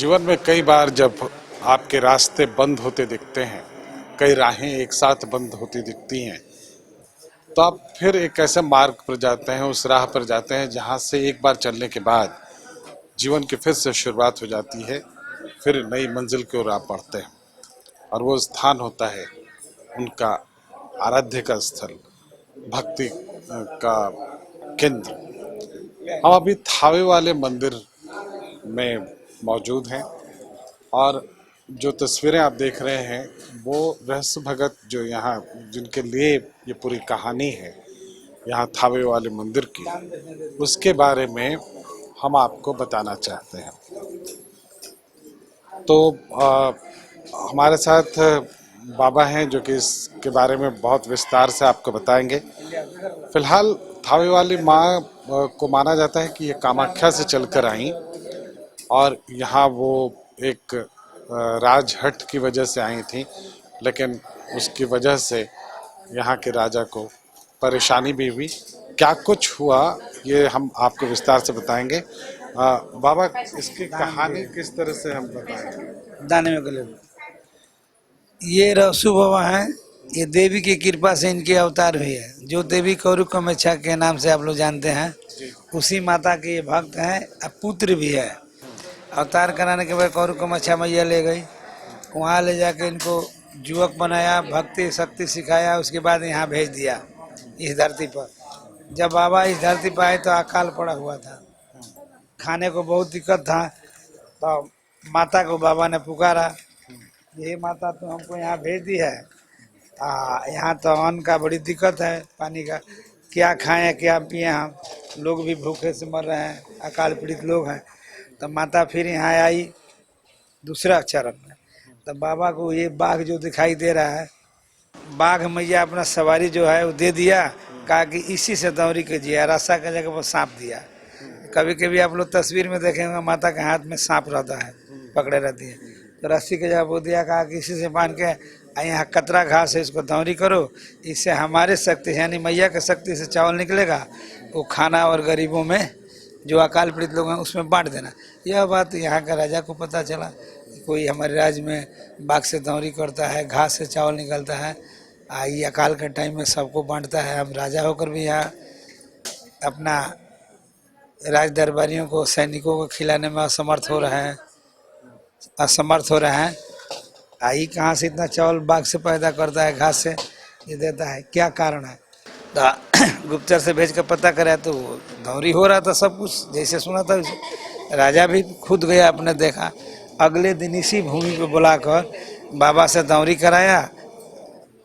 जीवन में कई बार जब आपके रास्ते बंद होते दिखते हैं, कई राहें एक साथ बंद होती दिखती हैं, तो आप फिर एक ऐसे मार्ग पर जाते हैं, उस राह पर जाते हैं जहां से एक बार चलने के बाद जीवन की फिर से शुरुआत हो जाती है। फिर नई मंजिल की ओर आप बढ़ते हैं और वो स्थान होता है उनका आराध्य का स्थल, भक्ति का केंद्र। हम अभी थावे वाले मंदिर में मौजूद हैं और जो तस्वीरें आप देख रहे हैं वो रहस्य भगत जो यहाँ जिनके लिए ये पूरी कहानी है यहाँ थावे वाले मंदिर की, उसके बारे में हम आपको बताना चाहते हैं। तो हमारे साथ बाबा हैं जो कि इसके बारे में बहुत विस्तार से आपको बताएंगे। फिलहाल थावे वाली माँ को माना जाता है कि ये कामाख्या से चलकर आई और यहाँ वो एक राजहट की वजह से आई थी, लेकिन उसकी वजह से यहाँ के राजा को परेशानी भी हुई। क्या कुछ हुआ ये हम आपको विस्तार से बताएंगे। बाबा, इसकी कहानी किस तरह से हम बताएंगे? दाने में गले ये रसु बाबा हैं। ये देवी की कृपा से इनके अवतार हुए हैं। जो देवी कौरु कामाख्या के नाम से आप लोग जानते हैं, उसी माता के ये भक्त हैं और पुत्र भी है। अवतार कराने के बाद कौरु कामाख्या मैया ले गई, वहाँ ले जाके इनको युवक बनाया, भक्ति शक्ति सिखाया, उसके बाद यहाँ भेज दिया इस धरती पर। जब बाबा इस धरती पर आए तो अकाल पड़ा हुआ था, खाने को बहुत दिक्कत था। तो माता को बाबा ने पुकारा, ये माता तो हमको यहाँ भेज दी है, यहाँ तो अन्न का बड़ी दिक्कत है, पानी का क्या खाएं क्या पिए, हम लोग भी भूखे से मर रहे हैं, अकाल पीड़ित लोग हैं। तो माता फिर यहाँ आई दूसरा चरण में। तो बाबा को ये बाघ जो दिखाई दे रहा है, बाघ मैया अपना सवारी जो है वो दे दिया, कहा कि इसी से दौरी कीजिए। रास्ता की जगह पर सांप दिया। कभी कभी आप लोग तस्वीर में देखेंगे माता के हाथ में सांप रहता है, पकड़े रहती है, तो रस्सी के जगह वो दिया, कहा कि इसी से बांध के यहाँ कतरा घास है, इसको दौरी करो, इससे हमारे शक्ति यानी मैया के शक्ति से चावल निकलेगा, वो खाना और गरीबों में जो अकाल पीड़ित लोग हैं उसमें बांट देना। यह बात यहाँ का राजा को पता चला कि कोई हमारे राज्य में बाघ से दौरी करता है, घास से चावल निकलता है, ये अकाल के टाइम में सबको बांटता है। हम राजा होकर भी यहाँ अपना राज दरबारियों को, सैनिकों को खिलाने में असमर्थ हो रहे हैं। आई कहाँ से इतना चावल बाघ से पैदा करता है, घास से ये देता है, क्या कारण है? तो गुप्तचर से भेज कर पता कराया तो दौरी हो रहा था, सब कुछ जैसे सुना था वैसे। राजा भी खुद गया, अपने देखा। अगले दिन इसी भूमि पे बुलाकर बाबा से दौरी कराया।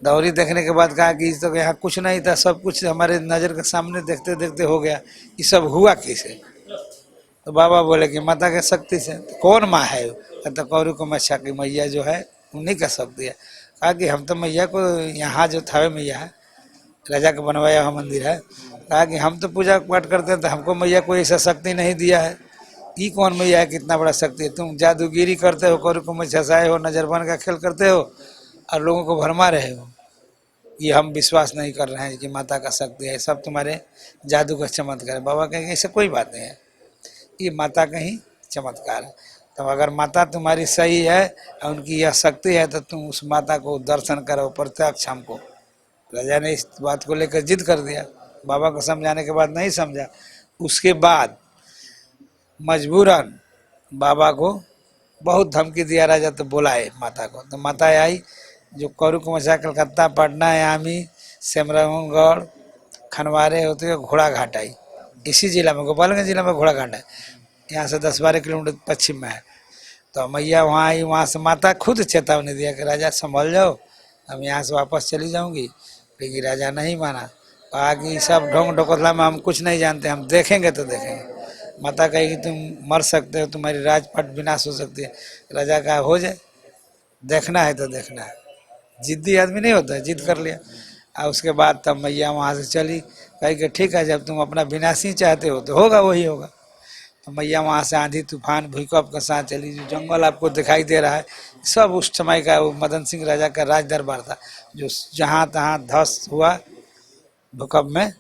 दौरी देखने के बाद कहा कि तो यहाँ कुछ नहीं था, सब कुछ हमारे नज़र के सामने देखते देखते हो गया, ये सब हुआ कैसे? तो बाबा बोले कि माता के शक्ति से। तो कौन माँ है? तो कौरु कामाख्या की मैया जो है उन्हीं का शक्ति है। कहा कि हम तो मैया को यहाँ जो थावे मैया है, राजा का बनवाया हुआ मंदिर है, कहा कि हम तो पूजा पाठ करते हैं, तो हमको मैया कोई ऐसा शक्ति नहीं दिया है। ये कौन मैया है, कितना बड़ा शक्ति है? तुम जादूगिरी करते हो, कौरु कामाख्या से आए हो, नजरबन का खेल करते हो और लोगों को भरमा रहे हो। ये हम विश्वास नहीं कर रहे हैं कि माता का शक्ति है, सब तुम्हारे जादू का चमत्कार है। बाबा कहेंगे ऐसा कोई बात नहीं है, ये माता का ही चमत्कार है। तो अगर माता तुम्हारी सही है और उनकी यह शक्ति है तो तुम उस माता को दर्शन करो प्रत्यक्ष हमको। राजा ने इस बात को लेकर जिद कर दिया। बाबा को समझाने के बाद नहीं समझा। उसके बाद मजबूरन बाबा को बहुत धमकी दिया राजा, तो बुलाए माता को। तो माता आई, जो कौरु कामाख्या कलकत्ता, पटना, यामी, सिमरनगढ़, खनवारे होते हुए घोड़ा घाट आई। इसी जिला में, गोपालगंज जिला में घोड़ा घाट है, यहाँ से 10-12 किलोमीटर पश्चिम में है। तो मैया वहाँ आई, वहाँ से माता खुद चेतावनी दिया कि राजा संभल जाओ, हम यहाँ से वापस चली जाऊँगी। लेकिन राजा नहीं माना, कहा कि सब ढोंग ढकोसला में हम कुछ नहीं जानते, हम देखेंगे तो देखेंगे। माता कही कि तुम मर सकते हो, तुम्हारी राजपाट विनाश हो सकती है। राजा कहा हो जाए, देखना है तो देखना है। जिद्दी आदमी नहीं होता है, जिद कर लिया। और उसके बाद तब मैया वहाँ से चली, कही कि ठीक है, जब तुम अपना विनाश ही चाहते हो तो होगा, वही होगा। तो मैया वहाँ से आंधी तूफान भूकंप के साथ चली। जो जंगल आपको दिखाई दे रहा है सब उस समय का वो मदन सिंह राजा का राज दरबार था, जो जहाँ तहाँ ध्वस्त हुआ भूकंप में।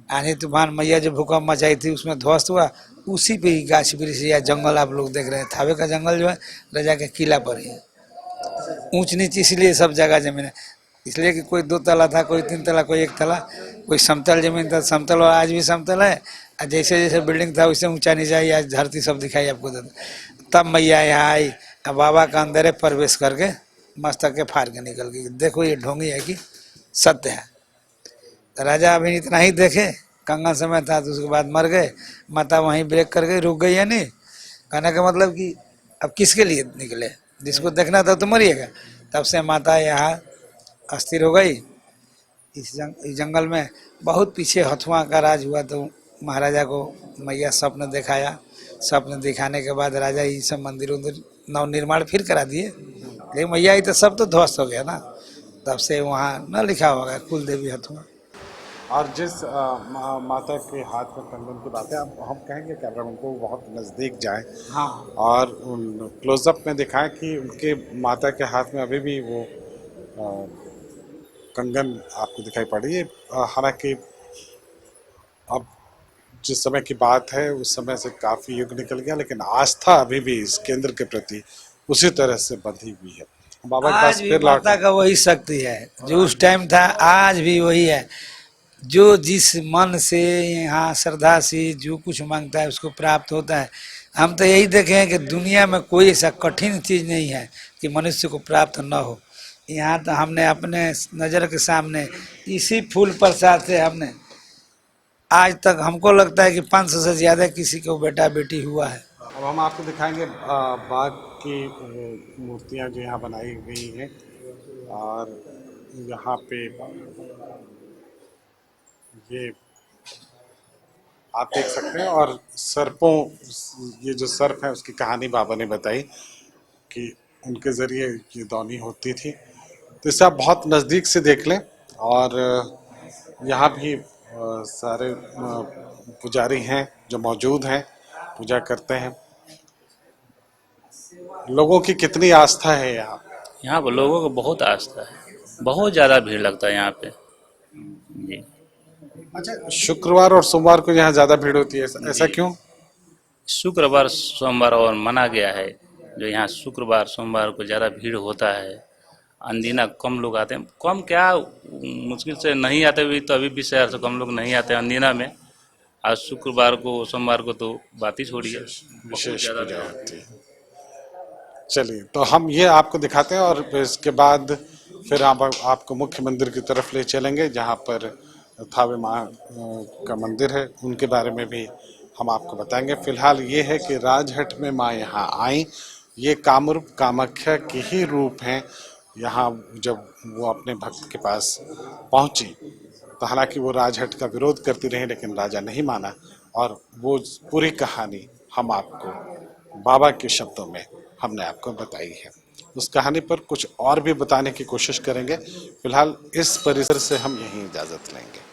आंधी तूफान मैया जो भूकंप मचाई थी उसमें ध्वस्त हुआ, उसी पे ही गाछ वृक्ष या जंगल आप लोग देख रहे हैं। थावे का जंगल जो है राजा के किला पर ही है। ऊंच नीच इसलिए सब जगह जमीन है, इसलिए कि कोई 2 तला था, कोई 3 तला, कोई 1 तला, कोई समतल जमीन था, समतल और आज भी समतल है। और जैसे जैसे बिल्डिंग था वैसे ऊंचा नीचा ही आज धरती सब दिखाई आपको देता। तब मैया यहाँ आई, अब बाबा का अंदर प्रवेश करके मस्तक के फाड़ के निकल गई। देखो ये ढोंगी है कि सत्य है। तो राजा अभी इतना ही देखे, कंगन समय था तो उसके बाद मर गए। माता वहीं ब्रेक कर गई, रुक गई है नहीं। कहने का मतलब कि अब किसके लिए निकले, जिसको देखना था तो मरिएगा। तब से माता यहाँ अस्थिर हो गई। इस जंगल में बहुत पीछे हथुआ का राज हुआ तो महाराजा को मैया स्वप्न दिखाया। स्वप्न दिखाने के बाद राजा ये सब मंदिर उंदिर नवनिर्माण फिर करा दिए, लेकिन मैया ही तो सब तो ध्वस्त हो गया ना। तब से वहाँ न लिखा होगा कुल देवी हथुआ। और जिस माता के हाथ में कंगन की बात है, अब हम कहेंगे कैमरा उनको बहुत नज़दीक जाए हाँ और उन क्लोजअप में दिखाएं कि उनके माता के हाथ में अभी भी वो कंगन आपको दिखाई पड़ रही है। हालांकि अब जिस समय की बात है उस समय से काफ़ी युग निकल गया, लेकिन आस्था अभी भी इस केंद्र के प्रति उसी तरह से बंधी हुई है। बाबा के पास आज भी फिर माता लौटे। का वही शक्ति है जो उस टाइम था, आज भी वही है। जो जिस मन से यहाँ श्रद्धा से जो कुछ मांगता है उसको प्राप्त होता है। हम तो यही देखे हैं कि दुनिया में कोई ऐसा कठिन चीज़ नहीं है कि मनुष्य को प्राप्त न हो। यहाँ तो हमने अपने नज़र के सामने इसी फूल प्रसाद से हमने आज तक हमको लगता है कि 500 से ज़्यादा किसी को बेटा बेटी हुआ है। अब हम आपको दिखाएंगे बाघ की मूर्तियाँ जो यहाँ बनाई गई हैं और यहाँ पे ये आप देख सकते हैं। और सर्पों, ये जो सर्प है उसकी कहानी बाबा ने बताई कि उनके ज़रिए ये दौनी होती थी। तो इसे आप बहुत नज़दीक से देख लें। और यहाँ भी सारे पुजारी हैं जो मौजूद हैं, पूजा करते हैं। लोगों की कितनी आस्था है यहाँ। यहाँ पर लोगों को बहुत आस्था है, बहुत ज़्यादा भीड़ लगता है यहाँ पे जी। अच्छा, शुक्रवार और सोमवार को यहाँ ज़्यादा भीड़ होती है, ऐसा जी। क्यों? शुक्रवार सोमवार और मना गया है, जो यहाँ शुक्रवार सोमवार को ज़्यादा भीड़ होता है। अनदिना कम लोग आते हैं, कम क्या मुश्किल से नहीं आते भी, तो अभी भी शहर से कम लोग नहीं आते हैं अनदिना में। आज शुक्रवार को सोमवार को तो बात ही छोड़िए, विशेष पूजा होती है। चलिए, तो हम ये आपको दिखाते हैं और इसके बाद फिर आपको मुख्य मंदिर की तरफ ले चलेंगे जहाँ पर थावे माँ का मंदिर है, उनके बारे में भी हम आपको बताएंगे। फिलहाल ये है कि राजहट में माँ यहाँ आई, ये कामरूप कामाख्या के ही रूप हैं। यहाँ जब वो अपने भक्त के पास पहुँची तो हालांकि वो राजहट का विरोध करती रही, लेकिन राजा नहीं माना। और वो पूरी कहानी हम आपको बाबा के शब्दों में हमने आपको बताई है। उस कहानी पर कुछ और भी बताने की कोशिश करेंगे। फिलहाल इस परिसर से हम यहीं इजाज़त लेंगे।